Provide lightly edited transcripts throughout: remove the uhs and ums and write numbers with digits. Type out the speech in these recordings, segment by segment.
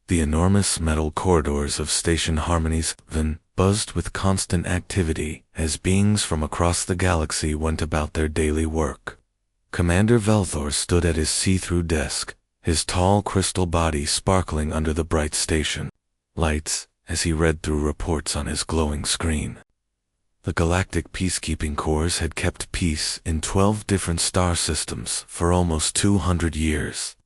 The enormous metal corridors of Station Harmony's Van buzzed with constant activity as beings from across the galaxy went about their daily work. Commander Velthor stood at his see-through desk, his tall crystal body sparkling under the bright station lights as he read through reports on his glowing screen. The Galactic Peacekeeping Corps had kept peace in 12 different star systems for almost 200 years,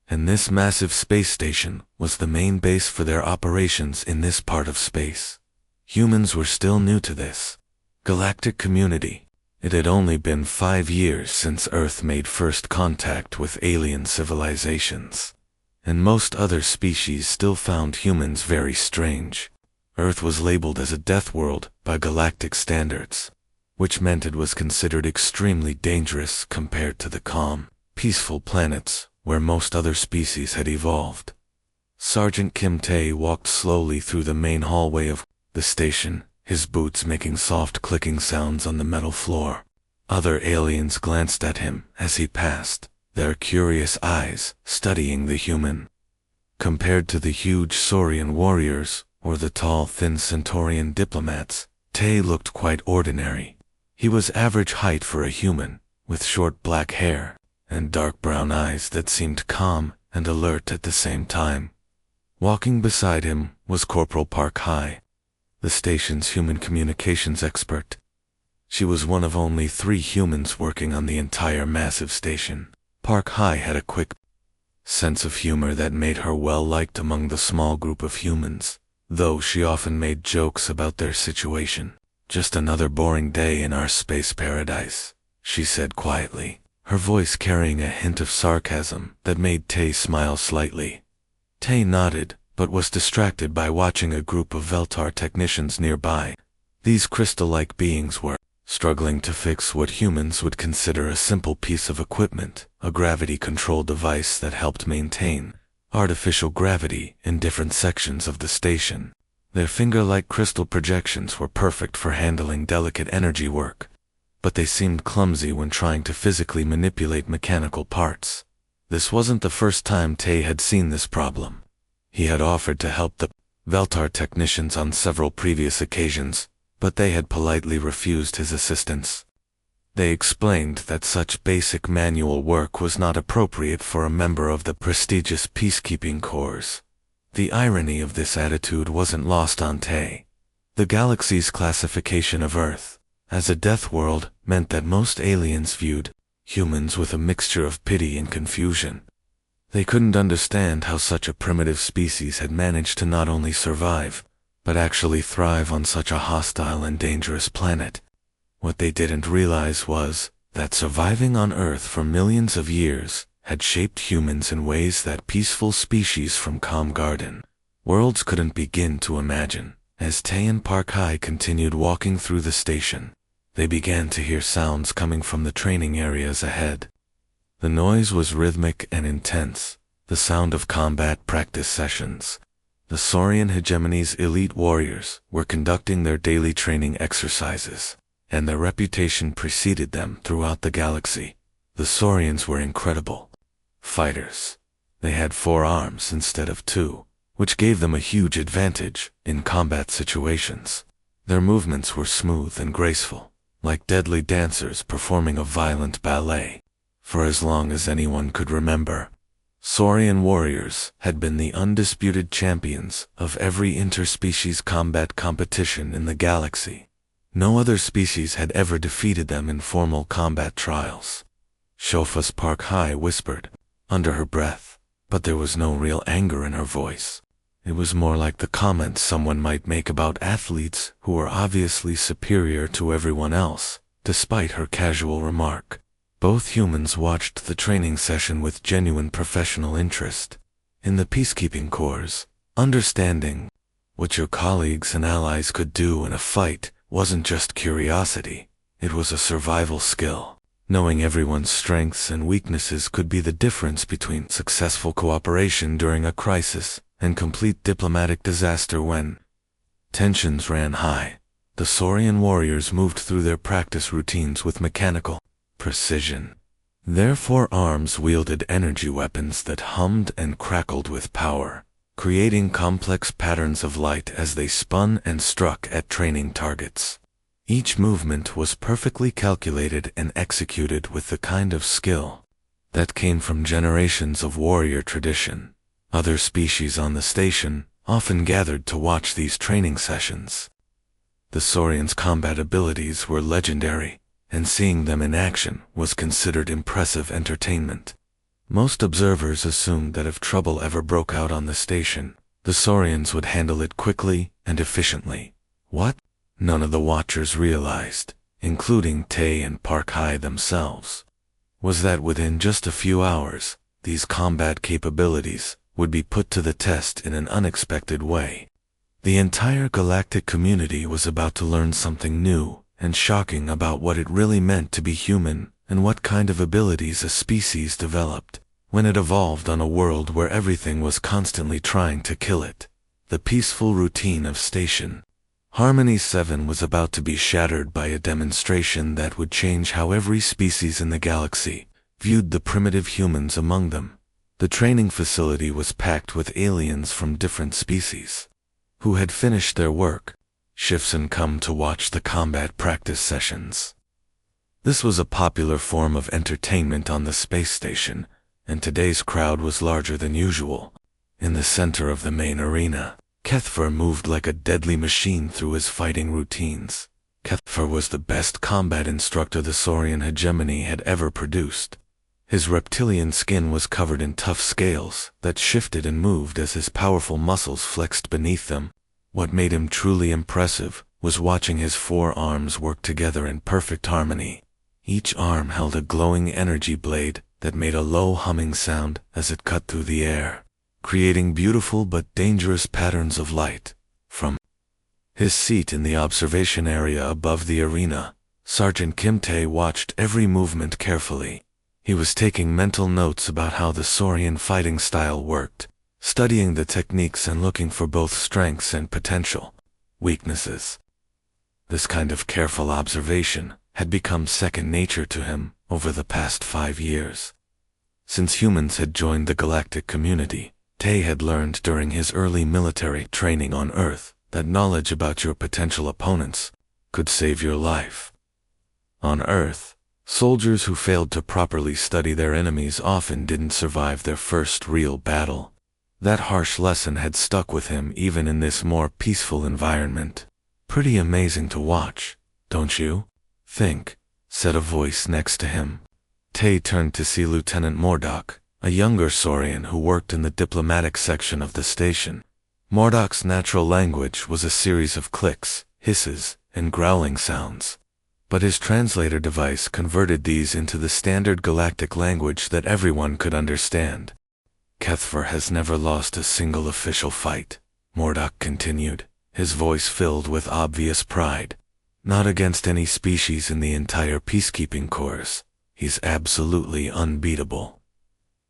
and this massive space station was the main base for their operations in this part of space. Humans were still new to this galactic community. It had only been 5 years since Earth made first contact with alien civilizations, and most other species still found humans very strange. Earth was labeled as a death world by galactic standards, which meant it was considered extremely dangerous compared to the calm, peaceful planets where most other species had evolved. Sergeant Kim Tae walked slowly through the main hallway of the station, his boots making soft clicking sounds on the metal floor. Other aliens glanced at him as he passed, their curious eyes studying the human. Compared to the huge Saurian warriors or the tall, thin Centaurian diplomats, Tae looked quite ordinary. He was average height for a human, with short black hair and dark brown eyes that seemed calm and alert at the same time. Walking beside him was Corporal Park High, the station's human communications expert. She was one of only 3 humans working on the entire massive station. Park High had a quick sense of humor that made her well-liked among the small group of humans, though she often made jokes about their situation. "Just another boring day in our space paradise," she said quietly, her voice carrying a hint of sarcasm that made Tae smile slightly. Tae nodded, but was distracted by watching a group of Veltar technicians nearby. These crystal-like beings were struggling to fix what humans would consider a simple piece of equipment, a gravity control device that helped maintain artificial gravity in different sections of the station. Their finger-like crystal projections were perfect for handling delicate energy work, but they seemed clumsy when trying to physically manipulate mechanical parts. This wasn't the first time Tae had seen this problem. He had offered to help the Veltar technicians on several previous occasions, but they had politely refused his assistance. They explained that such basic manual work was not appropriate for a member of the prestigious peacekeeping corps. The irony of this attitude wasn't lost on Tae. The galaxy's classification of Earth as a death world meant that most aliens viewed humans with a mixture of pity and confusion. They couldn't understand how such a primitive species had managed to not only survive, but actually thrive on such a hostile and dangerous planet. What they didn't realize was that surviving on Earth for millions of years had shaped humans in ways that peaceful species from Calm Garden worlds couldn't begin to imagine. As Tae and Park High continued walking through the station, they began to hear sounds coming from the training areas ahead. The noise was rhythmic and intense, the sound of combat practice sessions. The Saurian hegemony's elite warriors were conducting their daily training exercises, and their reputation preceded them throughout the galaxy. The Saurians were incredible fighters. They had 4 arms instead of 2, which gave them a huge advantage in combat situations. Their movements were smooth and graceful, like deadly dancers performing a violent ballet. For as long as anyone could remember, Saurian warriors had been the undisputed champions of every interspecies combat competition in the galaxy. No other species had ever defeated them in formal combat trials. Shofus Park High whispered, under her breath, but there was no real anger in her voice. It was more like the comments someone might make about athletes who were obviously superior to everyone else, despite her casual remark. Both humans watched the training session with genuine professional interest. In the peacekeeping corps, understanding what your colleagues and allies could do in a fight wasn't just curiosity, it was a survival skill. Knowing everyone's strengths and weaknesses could be the difference between successful cooperation during a crisis and complete diplomatic disaster when tensions ran high. The Saurian warriors moved through their practice routines with mechanical precision. Their 4 arms wielded energy weapons that hummed and crackled with power. creating complex patterns of light as they spun and struck at training targets. Each movement was perfectly calculated and executed with the kind of skill that came from generations of warrior tradition. Other species on the station often gathered to watch these training sessions. The Saurians' combat abilities were legendary, and seeing them in action was considered impressive entertainment. Most observers assumed that if trouble ever broke out on the station, the Saurians would handle it quickly and efficiently. What? None of the watchers realized, including Tay and Park Hai themselves, was that within just a few hours, these combat capabilities would be put to the test in an unexpected way. The entire galactic community was about to learn something new and shocking about what it really meant to be human and what kind of abilities a species developed when it evolved on a world where everything was constantly trying to kill it. The peaceful routine of Station Harmony 7 was about to be shattered by a demonstration that would change how every species in the galaxy viewed the primitive humans among them. The training facility was packed with aliens from different species who had finished their work shifts and come to watch the combat practice sessions. This was a popular form of entertainment on the space station, and today's crowd was larger than usual. In the center of the main arena, Kethfer moved like a deadly machine through his fighting routines. Kethfer was the best combat instructor the Saurian hegemony had ever produced. His reptilian skin was covered in tough scales that shifted and moved as his powerful muscles flexed beneath them. What made him truly impressive was watching his 4 arms work together in perfect harmony. Each arm held a glowing energy blade that made a low humming sound as it cut through the air, creating beautiful but dangerous patterns of light. From his seat in the observation area above the arena, Sergeant Kim Tae watched every movement carefully. He was taking mental notes about how the Saurian fighting style worked, studying the techniques and looking for both strengths and potential weaknesses. This kind of careful observation had become second nature to him over the past 5 years. Since humans had joined the galactic community, Tay had learned during his early military training on Earth that knowledge about your potential opponents could save your life. On Earth, soldiers who failed to properly study their enemies often didn't survive their first real battle. That harsh lesson had stuck with him even in this more peaceful environment. Pretty amazing to watch, don't you think? Said a voice next to him. Tay turned to see Lieutenant Mordok, a younger Saurian who worked in the diplomatic section of the station. Mordok's natural language was a series of clicks, hisses, and growling sounds, but his translator device converted these into the standard galactic language that everyone could understand. Kethfer has never lost a single official fight, Mordok continued, his voice filled with obvious pride. Not against any species in the entire peacekeeping corps. He's absolutely unbeatable.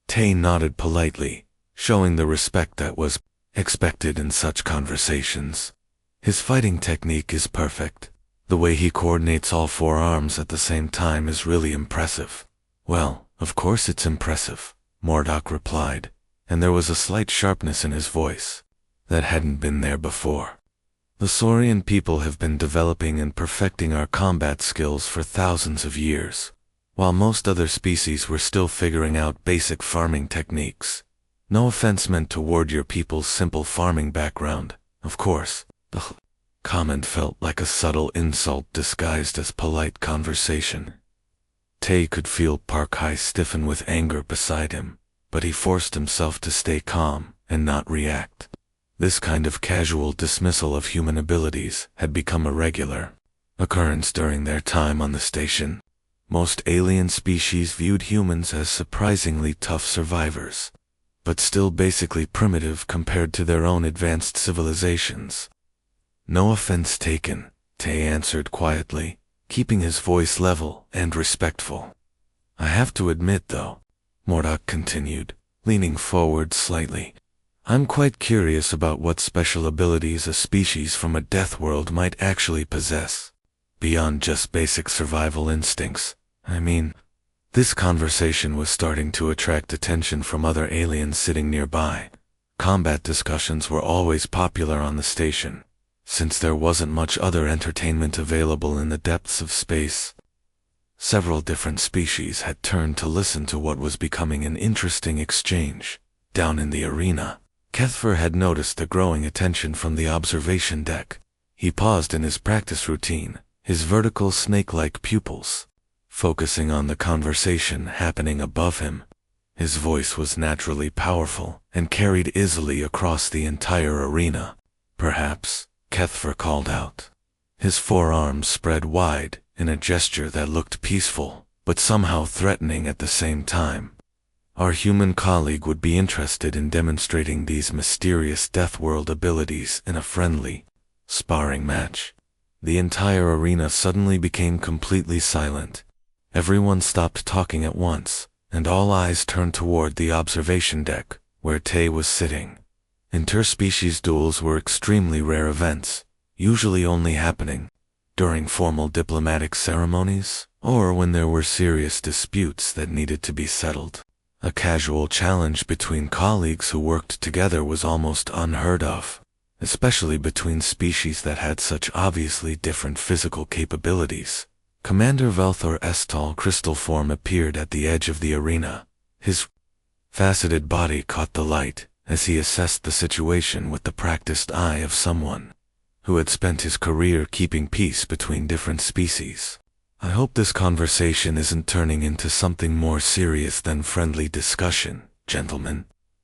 Tay nodded politely, showing the respect that was expected in such conversations. His fighting technique is perfect. The way he coordinates all 4 arms at the same time is really impressive. Well, of course it's impressive, Mordok replied, and there was a slight sharpness in his voice that hadn't been there before. The Saurian people have been developing and perfecting our combat skills for thousands of years, while most other species were still figuring out basic farming techniques. No offense meant toward your people's simple farming background, of course. The comment felt like a subtle insult disguised as polite conversation. Tay could feel Park Hai stiffen with anger beside him, but he forced himself to stay calm and not react. This kind of casual dismissal of human abilities had become a regular occurrence during their time on the station. Most alien species viewed humans as surprisingly tough survivors, but still basically primitive compared to their own advanced civilizations. No offense taken, Tay answered quietly, keeping his voice level and respectful. I have to admit though, Mordok continued, leaning forward slightly, I'm quite curious about what special abilities a species from a death world might actually possess, beyond just basic survival instincts. I mean, this conversation was starting to attract attention from other aliens sitting nearby. Combat discussions were always popular on the station, since there wasn't much other entertainment available in the depths of space. Several different species had turned to listen to what was becoming an interesting exchange. Down in the arena, Kethfer had noticed the growing attention from the observation deck. He paused in his practice routine, his vertical snake-like pupils focusing on the conversation happening above him. His voice was naturally powerful and carried easily across the entire arena. "Perhaps," Kethfer called out. His forearms spread wide in a gesture that looked peaceful, but somehow threatening at the same time. "Our human colleague would be interested in demonstrating these mysterious Deathworld abilities in a friendly, sparring match." The entire arena suddenly became completely silent. Everyone stopped talking at once, and all eyes turned toward the observation deck, where Tay was sitting. Interspecies duels were extremely rare events, usually only happening during formal diplomatic ceremonies, or when there were serious disputes that needed to be settled. A casual challenge between colleagues who worked together was almost unheard of, especially between species that had such obviously different physical capabilities. Commander Velthor's tall crystal form appeared at the edge of the arena. His faceted body caught the light as he assessed the situation with the practiced eye of someone who had spent his career keeping peace between different species. "I hope this conversation isn't turning into something more serious than friendly discussion, gentlemen."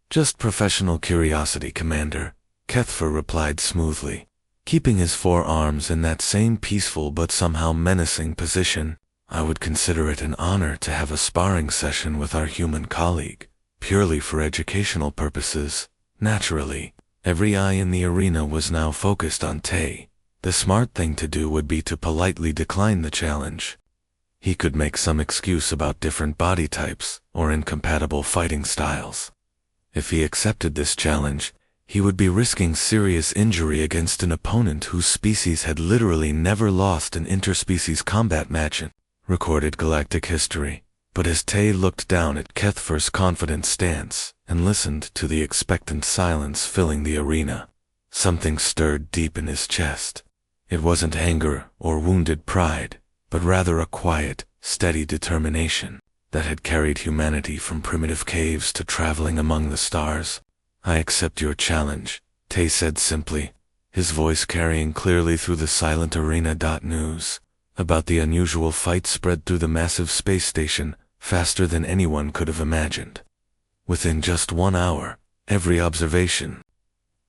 "Just professional curiosity, Commander," Kethfer replied smoothly, keeping his forearms in that same peaceful but somehow menacing position. "I would consider it an honor to have a sparring session with our human colleague, purely for educational purposes." Naturally, every eye in the arena was now focused on Tay. The smart thing to do would be to politely decline the challenge. He could make some excuse about different body types or incompatible fighting styles. If he accepted this challenge, he would be risking serious injury against an opponent whose species had literally never lost an interspecies combat match in recorded galactic history. But as Tay looked down at Kethfer's confident stance and listened to the expectant silence filling the arena, something stirred deep in his chest. It wasn't anger or wounded pride, but rather a quiet, steady determination that had carried humanity from primitive caves to traveling among the stars. "I accept your challenge," Tay said simply, his voice carrying clearly through the silent arena. News about the unusual fight spread through the massive space station faster than anyone could have imagined. Within just 1 hour, every observation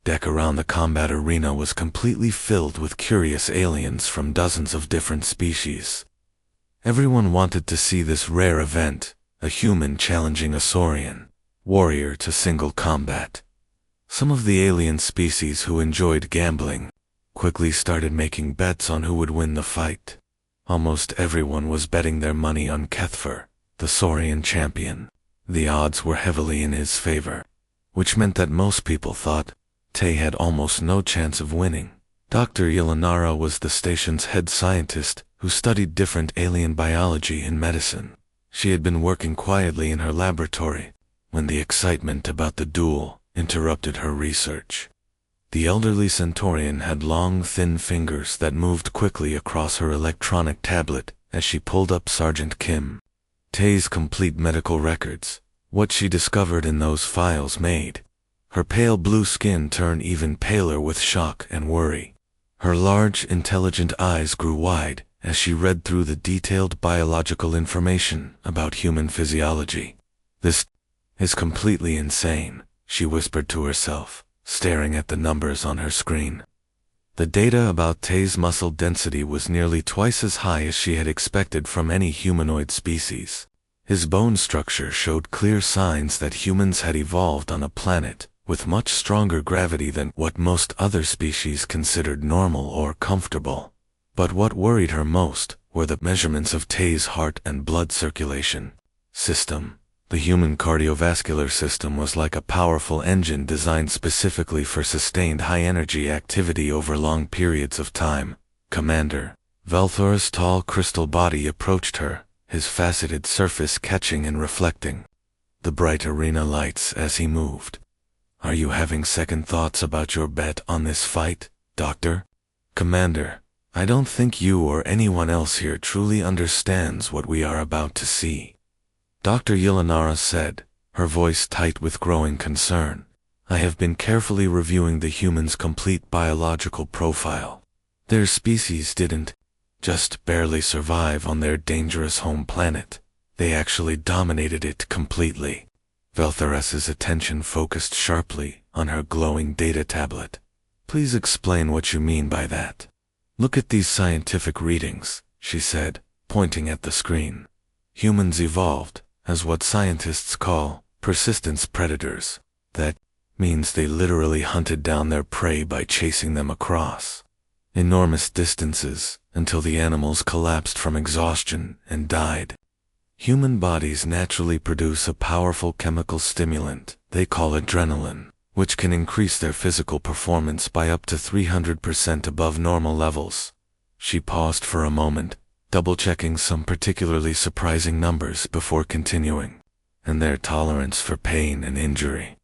deck around the combat arena was completely filled with curious aliens from dozens of different species. Everyone wanted to see this rare event, a human challenging a Saurian warrior to single combat. Some of the alien species who enjoyed gambling quickly started making bets on who would win the fight. Almost everyone was betting their money on Kethfer, the Saurian champion. The odds were heavily in his favor, which meant that most people thought Tay had almost no chance of winning. Dr. Yelanara was the station's head scientist who studied different alien biology and medicine. She had been working quietly in her laboratory when the excitement about the duel interrupted her research. The elderly Centaurian had long, thin fingers that moved quickly across her electronic tablet as she pulled up Sergeant Kim Tay's complete medical records. What she discovered in those files made her pale blue skin turn even paler with shock and worry. Her large, intelligent eyes grew wide as she read through the detailed biological information about human physiology. "This is completely insane," she whispered to herself, staring at the numbers on her screen. The data about Tay's muscle density was nearly twice as high as she had expected from any humanoid species. His bone structure showed clear signs that humans had evolved on a planet with much stronger gravity than what most other species considered normal or comfortable. But what worried her most were the measurements of Tay's heart and blood circulation system. The human cardiovascular system was like a powerful engine designed specifically for sustained high-energy activity over long periods of time. "Commander." Velthor's tall crystal body approached her, his faceted surface catching and reflecting the bright arena lights as he moved. Are you having second thoughts about your bet on this fight, Doctor? Commander, I don't think you or anyone else here truly understands what we are about to see. Dr. Yelanara said, her voice tight with growing concern. I have been carefully reviewing the humans' complete biological profile. Their species didn't just barely survive on their dangerous home planet. They actually dominated it completely. Velthores's attention focused sharply on her glowing data tablet. Please explain what you mean by that. Look at these scientific readings, she said, pointing at the screen. Humans evolved as what scientists call persistence predators. That means they literally hunted down their prey by chasing them across enormous distances until the animals collapsed from exhaustion and died. Human bodies naturally produce a powerful chemical stimulant they call adrenaline, which can increase their physical performance by up to 300% above normal levels. She paused for a moment, double-checking some particularly surprising numbers before continuing. And their tolerance for pain and injury.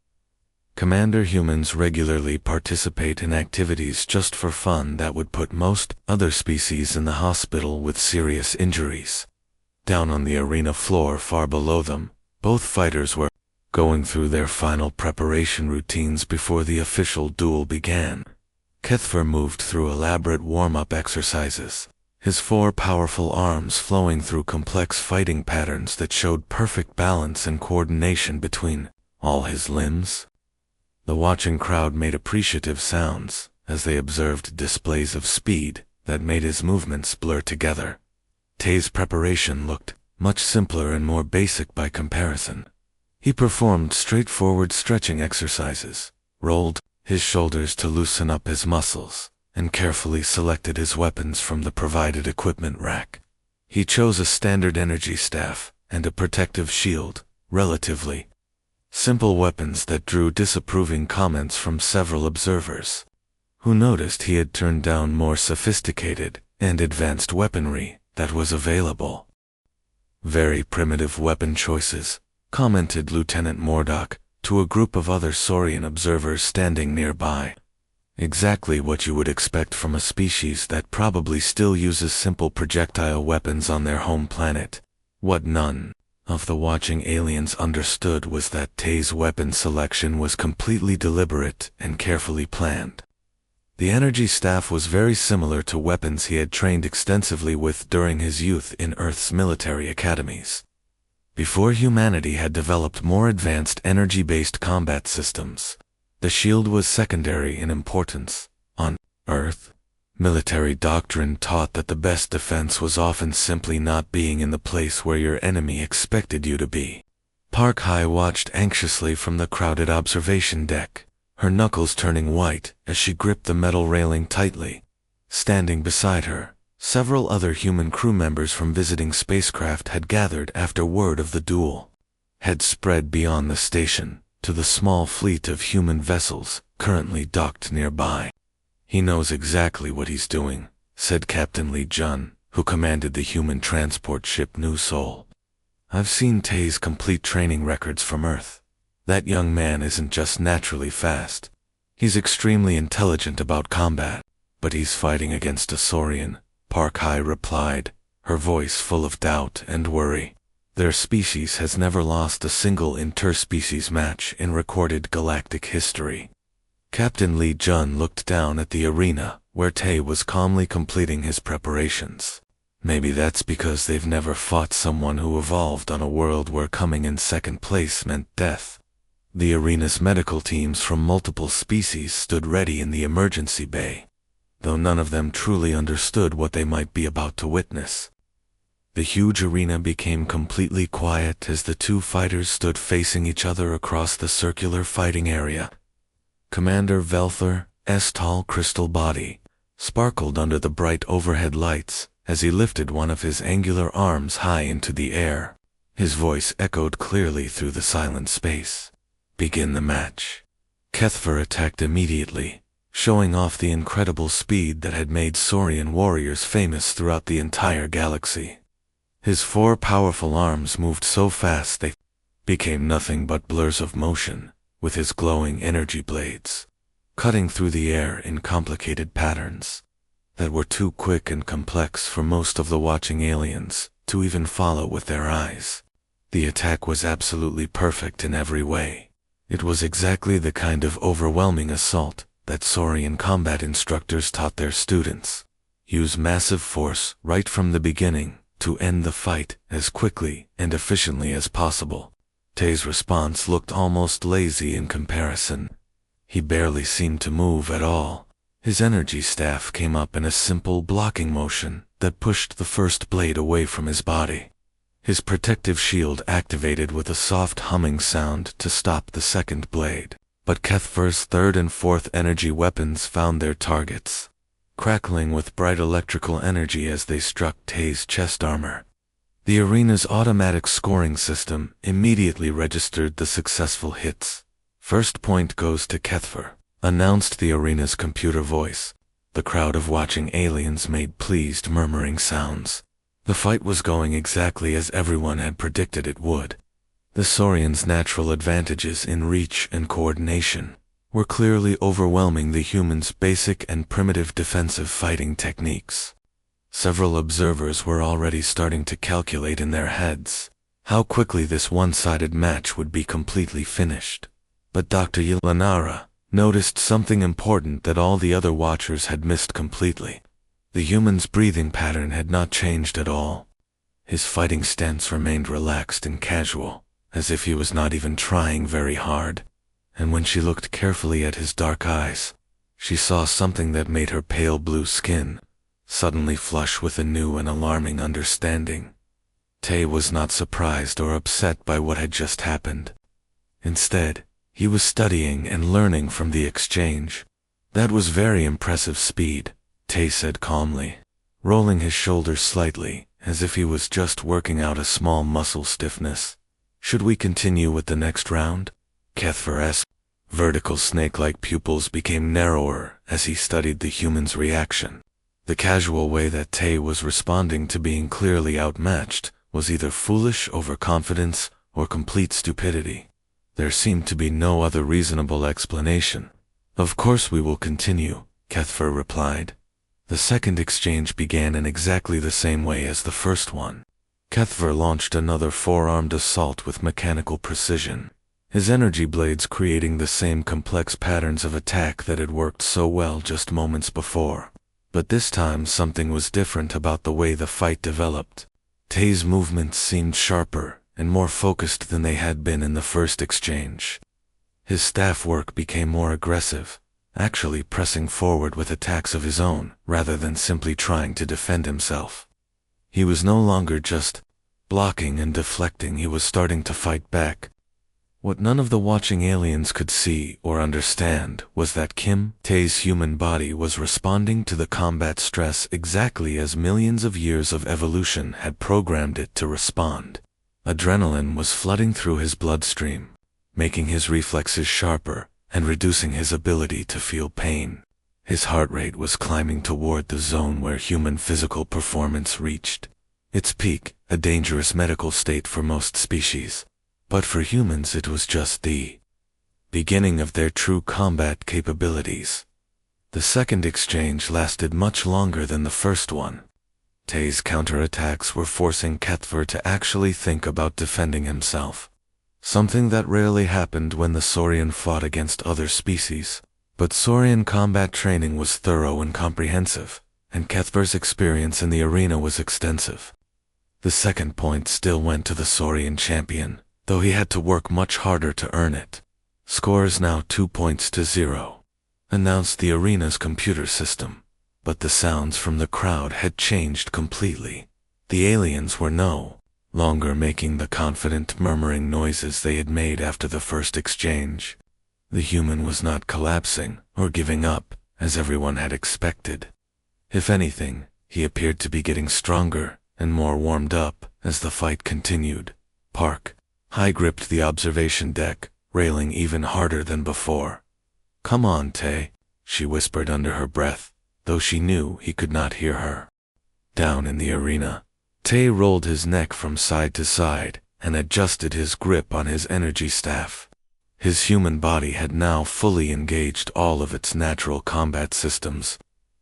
Commander, humans regularly participate in activities just for fun that would put most other species in the hospital with serious injuries. Down on the arena floor far below them, both fighters were going through their final preparation routines before the official duel began. Kethfer moved through elaborate warm-up exercises, his 4 powerful arms flowing through complex fighting patterns that showed perfect balance and coordination between all his limbs. The watching crowd made appreciative sounds as they observed displays of speed that made his movements blur together. Tay's preparation looked much simpler and more basic by comparison. He performed straightforward stretching exercises, rolled his shoulders to loosen up his muscles, and carefully selected his weapons from the provided equipment rack. He chose a standard energy staff and a protective shield, relatively simple weapons that drew disapproving comments from several observers, who noticed he had turned down more sophisticated and advanced weaponry that was available. Very primitive weapon choices, commented Lieutenant Mordok to a group of other Saurian observers standing nearby. Exactly what you would expect from a species that probably still uses simple projectile weapons on their home planet. What none of the watching aliens understood was that Tay's weapon selection was completely deliberate and carefully planned. The energy staff was very similar to weapons he had trained extensively with during his youth in Earth's military academies. Before humanity had developed more advanced energy-based combat systems, the shield was secondary in importance. On Earth, military doctrine taught that the best defense was often simply not being in the place where your enemy expected you to be. Park Hai watched anxiously from the crowded observation deck, her knuckles turning white as she gripped the metal railing tightly. Standing beside her, several other human crew members from visiting spacecraft had gathered after word of the duel had spread beyond the station to the small fleet of human vessels currently docked nearby. He knows exactly what he's doing, said Captain Li Jun, who commanded the human transport ship New Seoul. I've seen Tay's complete training records from Earth. That young man isn't just naturally fast. He's extremely intelligent about combat, but he's fighting against a Saurian, Park Hai replied, her voice full of doubt and worry. Their species has never lost a single interspecies match in recorded galactic history. Captain Li Jun looked down at the arena where Tay was calmly completing his preparations. Maybe that's because they've never fought someone who evolved on a world where coming in second place meant death. The arena's medical teams from multiple species stood ready in the emergency bay, though none of them truly understood what they might be about to witness. The huge arena became completely quiet as the two fighters stood facing each other across the circular fighting area. Commander Velthor's tall crystal body sparkled under the bright overhead lights as he lifted one of his angular arms high into the air. His voice echoed clearly through the silent space. Begin the match. Kethfer attacked immediately, showing off the incredible speed that had made Saurian warriors famous throughout the entire galaxy. His 4 powerful arms moved so fast they became nothing but blurs of motion, with his glowing energy blades, cutting through the air in complicated patterns that were too quick and complex for most of the watching aliens to even follow with their eyes. The attack was absolutely perfect in every way. It was exactly the kind of overwhelming assault that Saurian combat instructors taught their students. Use massive force right from the beginning to end the fight as quickly and efficiently as possible. Tay's response looked almost lazy in comparison. He barely seemed to move at all. His energy staff came up in a simple blocking motion that pushed the first blade away from his body. His protective shield activated with a soft humming sound to stop the second blade. But Kethver's third and fourth energy weapons found their targets, crackling with bright electrical energy as they struck Tay's chest armor. The arena's automatic scoring system immediately registered the successful hits. "First point goes to Kethver," announced the arena's computer voice. The crowd of watching aliens made pleased murmuring sounds. The fight was going exactly as everyone had predicted it would. The Saurians' natural advantages in reach and coordination were clearly overwhelming the humans' basic and primitive defensive fighting techniques. Several observers were already starting to calculate in their heads how quickly this one-sided match would be completely finished. But Dr. Yelanara noticed something important that all the other watchers had missed completely. The human's breathing pattern had not changed at all. His fighting stance remained relaxed and casual, as if he was not even trying very hard. And when she looked carefully at his dark eyes, she saw something that made her pale blue skin suddenly flush with a new and alarming understanding. Tay was not surprised or upset by what had just happened. Instead, he was studying and learning from the exchange. "That was very impressive speed," Tay said calmly, rolling his shoulders slightly, as if he was just working out a small muscle stiffness. "Should we continue with the next round?" Kethver's vertical snake-like pupils became narrower as he studied the human's reaction. The casual way that Tay was responding to being clearly outmatched was either foolish overconfidence or complete stupidity. There seemed to be no other reasonable explanation. "Of course we will continue," Kethver replied. The second exchange began in exactly the same way as the first one. Kethver launched another four-armed assault with mechanical precision, his energy blades creating the same complex patterns of attack that had worked so well just moments before. But this time something was different about the way the fight developed. Tay's movements seemed sharper and more focused than they had been in the first exchange. His staff work became more aggressive, actually pressing forward with attacks of his own rather than simply trying to defend himself. He was no longer just blocking and deflecting, he was starting to fight back. What none of the watching aliens could see or understand was that Tay's human body was responding to the combat stress exactly as millions of years of evolution had programmed it to respond. Adrenaline was flooding through his bloodstream, making his reflexes sharper and reducing his ability to feel pain. His heart rate was climbing toward the zone where human physical performance reached its peak, a dangerous medical state for most species. But for humans it was just the beginning of their true combat capabilities. The second exchange lasted much longer than the first one. Tay's counterattacks were forcing Kethver to actually think about defending himself, something that rarely happened when the Saurian fought against other species. But Saurian combat training was thorough and comprehensive, and Kethver's experience in the arena was extensive. The second point still went to the Saurian champion, though he had to work much harder to earn it. "Scores now 2-0, announced the arena's computer system. But the sounds from the crowd had changed completely. The aliens were no longer making the confident murmuring noises they had made after the first exchange. The human was not collapsing or giving up, as everyone had expected. If anything, he appeared to be getting stronger and more warmed up as the fight continued. Park High gripped the observation deck, railing even harder than before. "Come on, Tay," she whispered under her breath, though she knew he could not hear her. Down in the arena, Tay rolled his neck from side to side and adjusted his grip on his energy staff. His human body had now fully engaged all of its natural combat systems.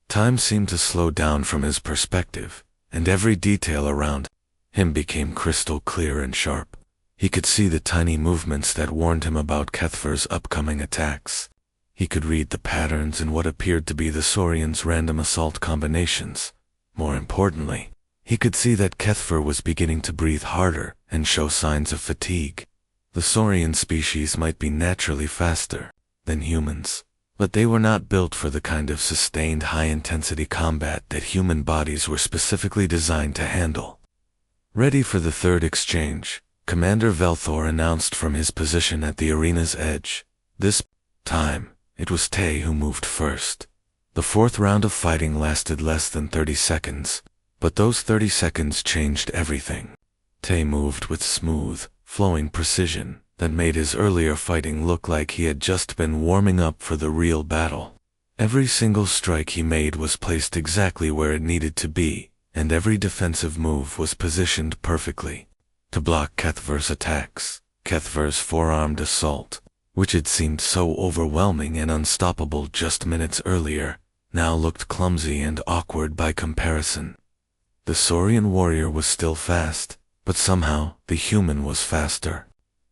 Time seemed to slow down from his perspective, and every detail around him became crystal clear and sharp. He could see the tiny movements that warned him about Kethfer's upcoming attacks. He could read the patterns in what appeared to be the Saurians' random assault combinations. More importantly, he could see that Kethfer was beginning to breathe harder and show signs of fatigue. The Saurian species might be naturally faster than humans, but they were not built for the kind of sustained high-intensity combat that human bodies were specifically designed to handle. Ready for the third exchange, Commander Velthor announced from his position at the arena's edge. This time, it was Tay who moved first. The fourth round of fighting lasted less than 30 seconds, but those 30 seconds changed everything. Tay moved with smooth, flowing precision that made his earlier fighting look like he had just been warming up for the real battle. Every single strike he made was placed exactly where it needed to be, and every defensive move was positioned perfectly to block Kethfer's attacks. Kethfer's four-armed assault, which had seemed so overwhelming and unstoppable just minutes earlier, now looked clumsy and awkward by comparison. The Saurian warrior was still fast, but somehow the human was faster.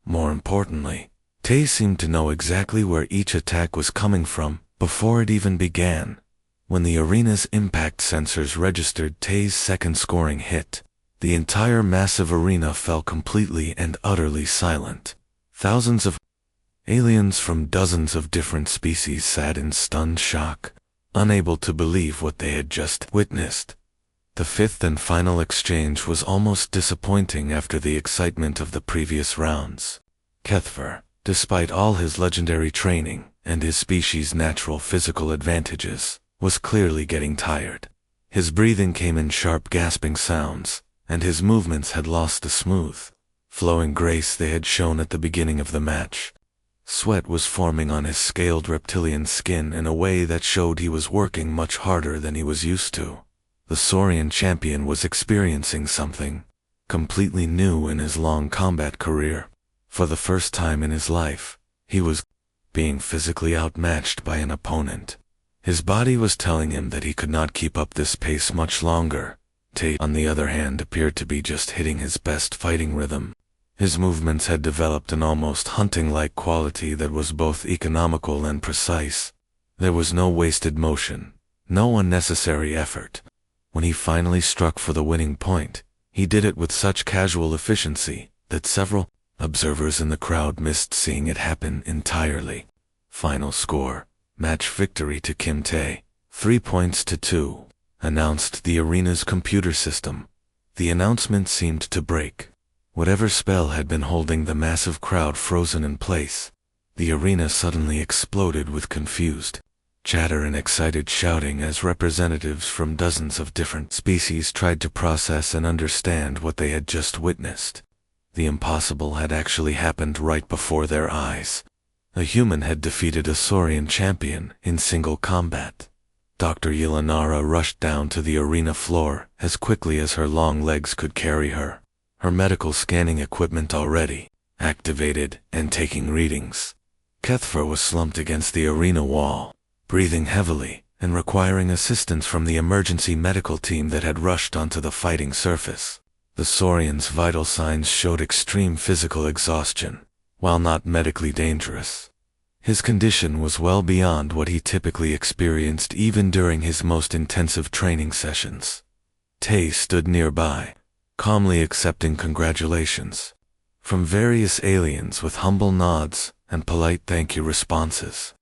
More importantly, Tay seemed to know exactly where each attack was coming from before it even began. When the arena's impact sensors registered Tay's second scoring hit, the entire massive arena fell completely and utterly silent. Thousands of aliens from dozens of different species sat in stunned shock, unable to believe what they had just witnessed. The fifth and final exchange was almost disappointing after the excitement of the previous rounds. Kethfer, despite all his legendary training and his species' natural physical advantages, was clearly getting tired. His breathing came in sharp gasping sounds, and his movements had lost the smooth, flowing grace they had shown at the beginning of the match. Sweat was forming on his scaled reptilian skin in a way that showed he was working much harder than he was used to. The Saurian champion was experiencing something completely new in his long combat career. For the first time in his life, he was being physically outmatched by an opponent. His body was telling him that he could not keep up this pace much longer. Tay, on the other hand, appeared to be just hitting his best fighting rhythm. His movements had developed an almost hunting-like quality that was both economical and precise. There was no wasted motion, no unnecessary effort. When he finally struck for the winning point, he did it with such casual efficiency that several observers in the crowd missed seeing it happen entirely. Final score: match victory to Kim Tay, 3 points to 2, announced the arena's computer system. The announcement seemed to break whatever spell had been holding the massive crowd frozen in place. The arena suddenly exploded with confused chatter and excited shouting as representatives from dozens of different species tried to process and understand what they had just witnessed. The impossible had actually happened right before their eyes. A human had defeated a Saurian champion in single combat. Dr. Yelanara rushed down to the arena floor as quickly as her long legs could carry her, her medical scanning equipment already activated and taking readings. Kethfer was slumped against the arena wall, breathing heavily and requiring assistance from the emergency medical team that had rushed onto the fighting surface. The Saurian's vital signs showed extreme physical exhaustion, while not medically dangerous. His condition was well beyond what he typically experienced even during his most intensive training sessions. Tay stood nearby, calmly accepting congratulations from various aliens with humble nods and polite thank you responses.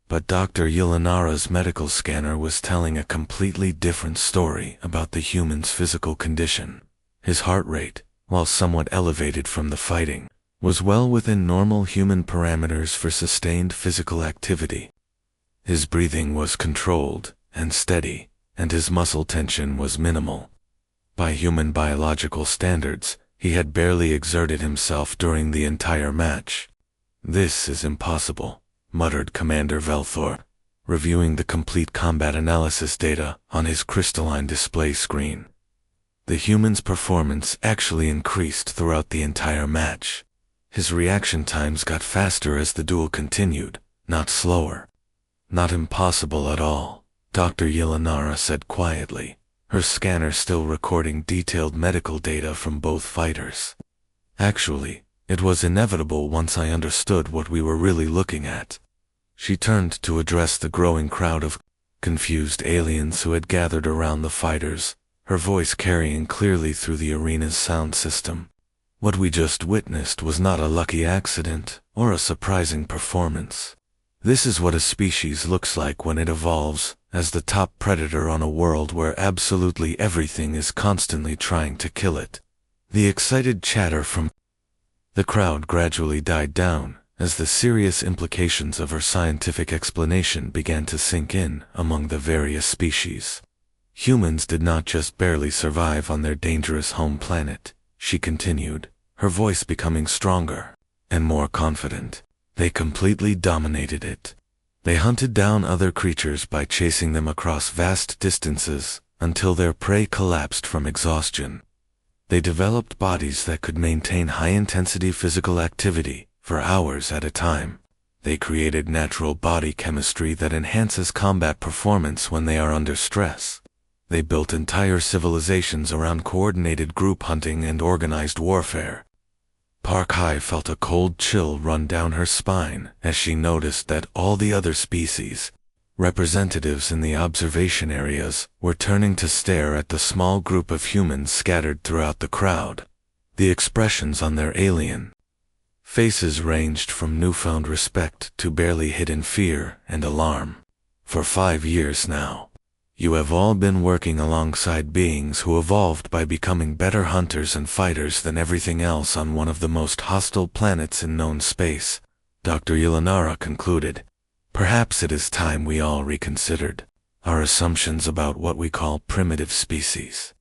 But Dr. Yelanara's medical scanner was telling a completely different story about the human's physical condition. His heart rate, while somewhat elevated from the fighting, was well within normal human parameters for sustained physical activity. His breathing was controlled and steady, and his muscle tension was minimal. By human biological standards, he had barely exerted himself during the entire match. "This is impossible," muttered Commander Velthor, reviewing the complete combat analysis data on his crystalline display screen. The human's performance actually increased throughout the entire match. His reaction times got faster as the duel continued, not slower. Not impossible at all, Dr. Yelanara said quietly, her scanner still recording detailed medical data from both fighters. Actually, it was inevitable once I understood what we were really looking at. She turned to address the growing crowd of confused aliens who had gathered around the fighters, her voice carrying clearly through the arena's sound system. What we just witnessed was not a lucky accident or a surprising performance. This is what a species looks like when it evolves as the top predator on a world where absolutely everything is constantly trying to kill it. The excited chatter from the crowd gradually died down as the serious implications of her scientific explanation began to sink in among the various species. Humans did not just barely survive on their dangerous home planet, she continued, her voice becoming stronger and more confident. They completely dominated it. They hunted down other creatures by chasing them across vast distances until their prey collapsed from exhaustion. They developed bodies that could maintain high-intensity physical activity for hours at a time. They created natural body chemistry that enhances combat performance when they are under stress. They built entire civilizations around coordinated group hunting and organized warfare. Park High felt a cold chill run down her spine as she noticed that all the other species, representatives in the observation areas, were turning to stare at the small group of humans scattered throughout the crowd. The expressions on their alien faces ranged from newfound respect to barely hidden fear and alarm. For 5 years now, you have all been working alongside beings who evolved by becoming better hunters and fighters than everything else on one of the most hostile planets in known space, Dr. Yelanara concluded. Perhaps it is time we all reconsidered our assumptions about what we call primitive species.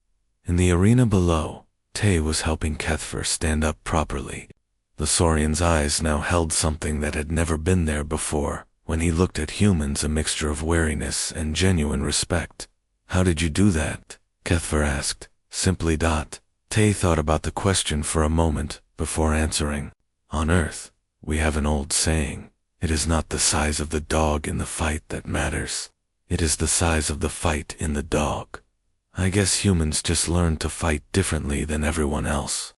In the arena below, Tay was helping Kethfer stand up properly. The Saurian's eyes now held something that had never been there before. When he looked at humans, a mixture of wariness and genuine respect. How did you do that? Kethfer asked. Simply. Tay thought about the question for a moment before answering. On Earth, we have an old saying. It is not the size of the dog in the fight that matters. It is the size of the fight in the dog. I guess humans just learned to fight differently than everyone else.